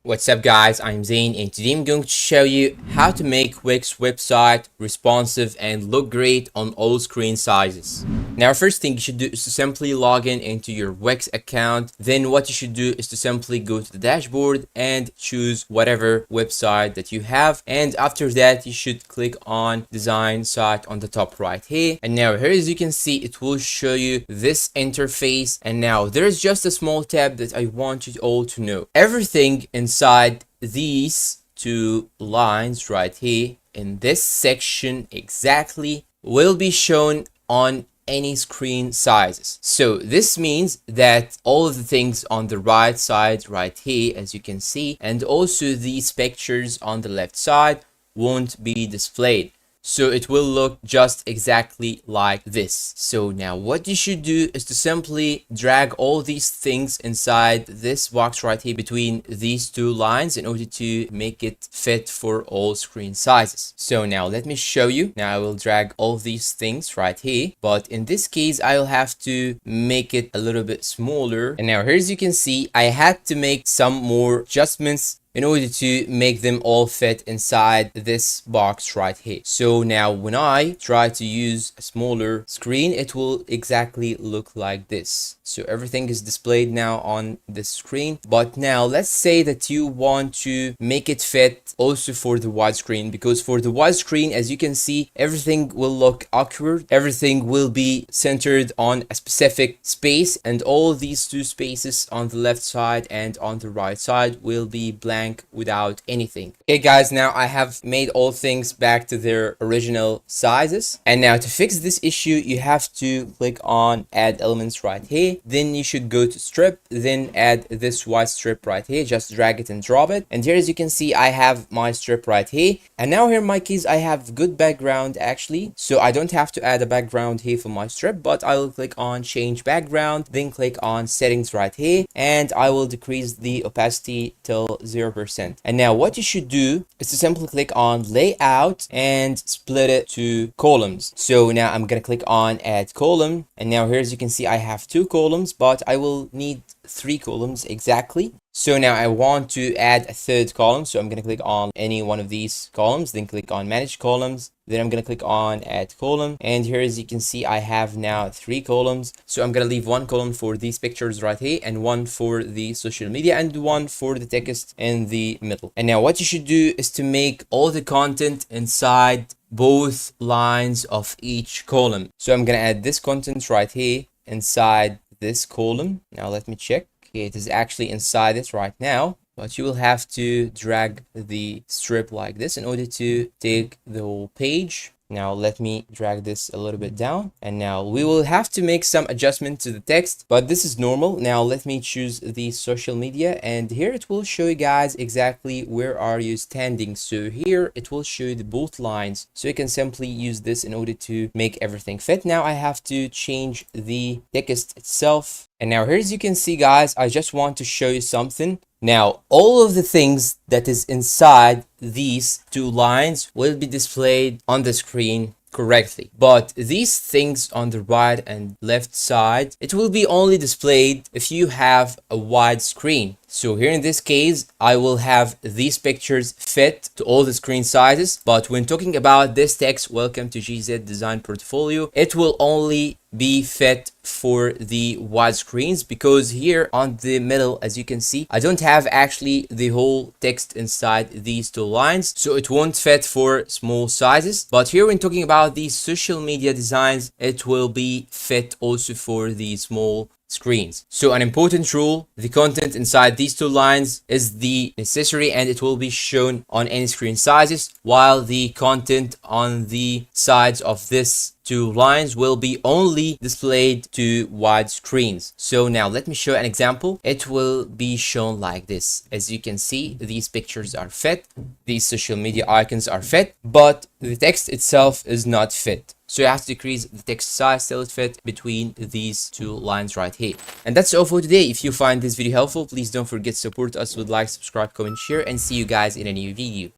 What's up guys, I'm Zain and today I'm going to show you how to make Wix website responsive and look great on all screen sizes. Now first thing you should do is to simply log in into your Wix account. Then what you should do is to simply go to the dashboard and choose whatever website that you have, and after that you should click on design site on the top right here. And now here, as you can see, it will show you this interface. And now there's just a small tab that I want you all to know. Everything inside these two lines right here in this section exactly will be shown on any screen sizes. So this means that all of the things on the right side right here, as you can see, and also these pictures on the left side won't be displayed. So it will look just exactly like this. So now what you should do is to simply drag all these things inside this box right here between these two lines in order to make it fit for all screen sizes. So now let me show you. Now I will drag all these things right here, but in this case I'll have to make it a little bit smaller. And now here, as you can see, I had to make some more adjustments in order to make them all fit inside this box right here. So now when I try to use a smaller screen, it will exactly look like this. So everything is displayed now on the screen. But now let's say that you want to make it fit also for the widescreen, because for the widescreen, as you can see, everything will look awkward. Everything will be centered on a specific space, and all these two spaces on the left side and on the right side will be blank without anything. Okay guys, now I have made all things back to their original sizes. And now to fix this issue, you have to click on add elements right here. Then you should go to strip, then add this white strip right here. Just drag it and drop it. And here, as you can see, I have my strip right here. And now here in my case, I have good background actually. So I don't have to add a background here for my strip, but I will click on change background, then click on settings right here. And I will decrease the opacity till 0%. And now what you should do is to simply click on layout and split it to columns. So now I'm gonna click on add column, and now here, as you can see, I have 2 columns, but I will need 3 columns exactly. So now I want to add a 3rd column, so I'm going to click on any one of these columns, then click on manage columns, then I'm going to click on add column, and here, as you can see, I have now 3 columns. So I'm going to leave 1 column for these pictures right here, and 1 for the social media, and 1 for the text in the middle. And now what you should do is to make all the content inside both lines of each column. So I'm going to add this content right here inside this column. Now let me check. Okay, it is actually inside it right now, but you will have to drag the strip like this in order to take the whole page. Now let me drag this a little bit down, and now we will have to make some adjustment to the text, but this is normal. Now let me choose the social media, and here it will show you guys exactly where are you standing. So here it will show you the both lines, so you can simply use this in order to make everything fit. Now I have to change the text itself. And now here, as you can see guys, I just want to show you something. Now all of the things that is inside these 2 lines will be displayed on the screen correctly, but these things on the right and left side, it will be only displayed if you have a wide screen. So here in this case, I will have these pictures fit to all the screen sizes, but when talking about this text, welcome to GZ Design Portfolio, it will only be fit for the wide screens, because here on the middle, as you can see, I don't have actually the whole text inside these 2 lines, so it won't fit for small sizes. But here, when talking about these social media designs, it will be fit also for the small screens. So an important rule, the content inside these 2 lines is the necessary, and it will be shown on any screen sizes, while the content on the sides of this 2 lines will be only displayed to wide screens. So now let me show an example. It will be shown like this. As you can see, these pictures are fit, these social media icons are fit, but the text itself is not fit. So you have to decrease the text size till it fit between these 2 lines right here. And that's all for today. If you find this video helpful, please don't forget to support us with like, subscribe, comment, share, and see you guys in a new video.